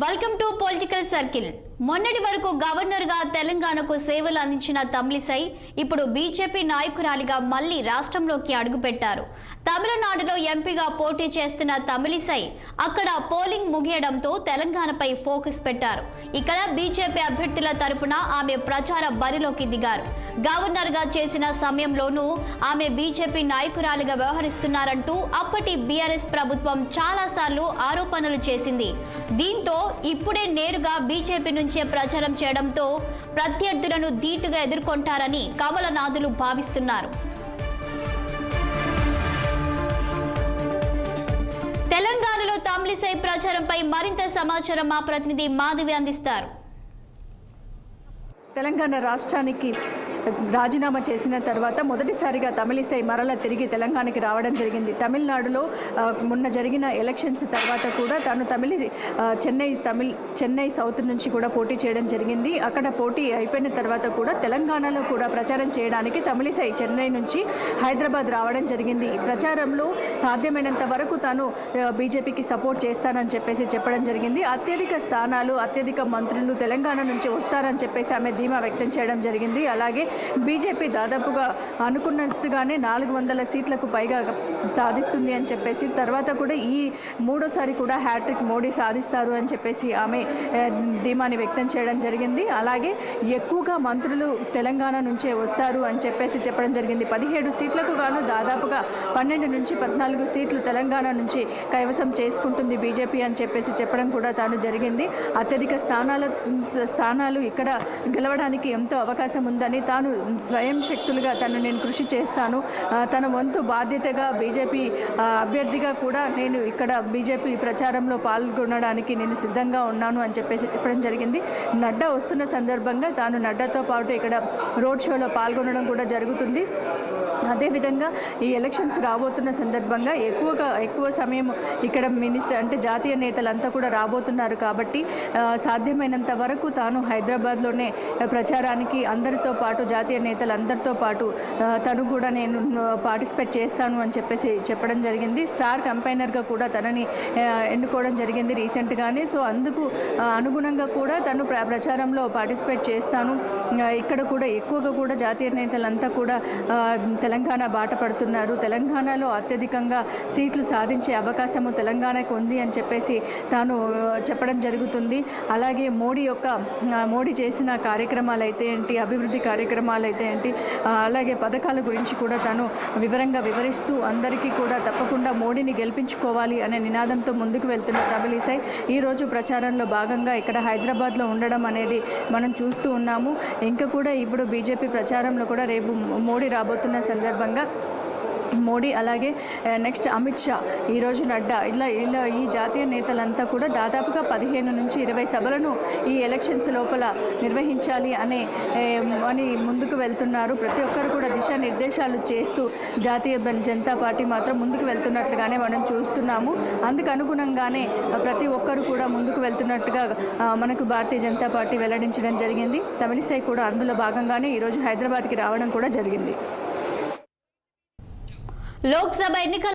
Welcome to political circle. మొన్నటి వరకు governor గా తెలంగాణకు సేవలు అందించిన తమిళిసై ఇప్పుడు బీజేపీ నాయకురాలిగా మళ్లీ రాష్ట్రంలోకి అడుగుపెట్టారు. తమిళనాడులో ఎంపీగా పోటీ చేస్తున్న తమిళిసై అక్కడ పోలింగ్ ముగియడంతో తెలంగాణపై ఫోకస్ పెట్టారు. ఇక్కడ బీజేపీ అభ్యర్థుల తరపున ఆమె ప్రచార బరిలోకి దిగారు. గవర్నర్ గా చేసిన సమయంలోనూ ఆమె బీజేపీ నాయకురాలిగా వ్యవహరిస్తున్నారంటూ అప్పటి బీఆర్ఎస్ ప్రభుత్వం చాలాసార్లు ఆరోపణలు చేసింది. దీంతో ఇప్పుడే నేరుగా బీజేపీ నుంచే ప్రచారం చేయడంతో ప్రత్యర్థులను ధీటుగా ఎదుర్కొంటారని కమలనాథులు భావిస్తున్నారు. తెలంగాణలో తమిళిసై ప్రచారంపై మరింత సమాచారం మా ప్రతినిధి మాధవి అందిస్తారు. తెలంగాణ రాష్ట్రానికి రాజీనామా చేసిన తర్వాత మొదటిసారిగా తమిళిసై మరల తిరిగి తెలంగాణకి రావడం జరిగింది. తమిళనాడులో మొన్న జరిగిన ఎలక్షన్స్ తర్వాత కూడా తాను చెన్నై సౌత్ నుంచి కూడా పోటీ చేయడం జరిగింది. అక్కడ పోటీ అయిపోయిన తర్వాత కూడా తెలంగాణలో కూడా ప్రచారం చేయడానికి తమిళిసై చెన్నై నుంచి హైదరాబాద్ రావడం జరిగింది. ప్రచారంలో సాధ్యమైనంత వరకు తాను బీజేపీకి సపోర్ట్ చేస్తానని చెప్పేసి చెప్పడం జరిగింది. అత్యధిక మంత్రులు తెలంగాణ నుంచి వస్తారని చెప్పేసి ఆమె ధీమా వ్యక్తం చేయడం జరిగింది. అలాగే బీజేపీ దాదాపుగా అనుకున్నట్టుగానే 400 సీట్లకు పైగా సాధిస్తుంది అని చెప్పేసి, తర్వాత కూడా ఈ మూడోసారి కూడా హ్యాట్రిక్ మోడీ సాధిస్తారు అని చెప్పేసి ఆమె ధీమాని వ్యక్తం చేయడం జరిగింది. అలాగే ఎక్కువగా మంత్రులు తెలంగాణ నుంచే వస్తారు అని చెప్పేసి చెప్పడం జరిగింది. 17 సీట్లకు గాను దాదాపుగా 12 నుంచి 14 సీట్లు తెలంగాణ నుంచి కైవసం చేసుకుంటుంది బీజేపీ అని చెప్పేసి చెప్పడం కూడా తాను జరిగింది. అత్యధిక స్థానాలు ఇక్కడ గెలవడానికి ఎంతో అవకాశం ఉందని, తాను స్వయం శక్తులుగా నేను కృషి చేస్తాను, తన వంతు బాధ్యతగా బీజేపీ అభ్యర్థిగా కూడా నేను ఇక్కడ బీజేపీ ప్రచారంలో పాల్గొనడానికి నేను సిద్ధంగా ఉన్నాను అని చెప్పేసి చెప్పడం జరిగింది. నడ్డా వస్తున్న సందర్భంగా తాను నడ్డాతో పాటు ఇక్కడ రోడ్ షోలో పాల్గొనడం కూడా జరుగుతుంది. అదేవిధంగా ఈ ఎలక్షన్స్ రాబోతున్న సందర్భంగా ఎక్కువ సమయం ఇక్కడ జాతీయ నేతలంతా కూడా రాబోతున్నారు కాబట్టి సాధ్యమైనంత వరకు తాను హైదరాబాద్లోనే ప్రచారానికి అందరితో పాటు జాతీయ నేతలందరితో పాటు తను కూడా నేను పార్టిసిపేట్ చేస్తాను అని చెప్పేసి చెప్పడం జరిగింది. స్టార్ కంపైనర్గా కూడా తనని ఎన్నుకోవడం జరిగింది రీసెంట్గానే. సో అందుకు అనుగుణంగా కూడా తను ప్రచారంలో పార్టిసిపేట్ చేస్తాను. ఇక్కడ కూడా ఎక్కువగా కూడా జాతీయ నేతలంతా కూడా తెలంగాణ బాట పడుతున్నారు. తెలంగాణలో అత్యధికంగా సీట్లు సాధించే అవకాశము తెలంగాణకు ఉంది అని చెప్పేసి తాను చెప్పడం జరుగుతుంది. అలాగే మోడీ చేసిన కార్యక్రమాలు అయితే ఏంటి, అభివృద్ధి కార్యక్రమాలు అయితే ఏంటి, అలాగే పథకాల గురించి కూడా తాను వివరంగా వివరిస్తూ అందరికీ కూడా తప్పకుండా మోడీని గెలిపించుకోవాలి అనే నినాదంతో ముందుకు వెళ్తున్న తమిళిసై ఈరోజు ప్రచారంలో భాగంగా ఇక్కడ హైదరాబాద్లో ఉండడం అనేది మనం చూస్తూ ఉన్నాము. ఇంకా కూడా ఇప్పుడు బీజేపీ ప్రచారంలో కూడా రేపు మోడీ రాబోతున్న సందర్భంగా మోడీ అలాగే నెక్స్ట్ అమిత్ షా, ఈరోజు నడ్డా, ఇలా ఈ జాతీయ నేతలంతా కూడా దాదాపుగా 15 నుంచి 20 సభలను ఈ ఎలక్షన్స్ లోపల నిర్వహించాలి అని ముందుకు వెళ్తున్నారు. ప్రతి ఒక్కరు కూడా దిశానిర్దేశాలు చేస్తూ జాతీయ జనతా పార్టీ మాత్రం ముందుకు వెళ్తున్నట్లుగానే మనం చూస్తున్నాము. అందుకు అనుగుణంగానే ప్రతి ఒక్కరు కూడా ముందుకు వెళ్తున్నట్టుగా మనకు భారతీయ జనతా పార్టీ వెల్లడించడం జరిగింది. తమిళిసై కూడా అందులో భాగంగానే ఈరోజు హైదరాబాద్కి రావడం కూడా జరిగింది. లోక్సభ ఎన్నికల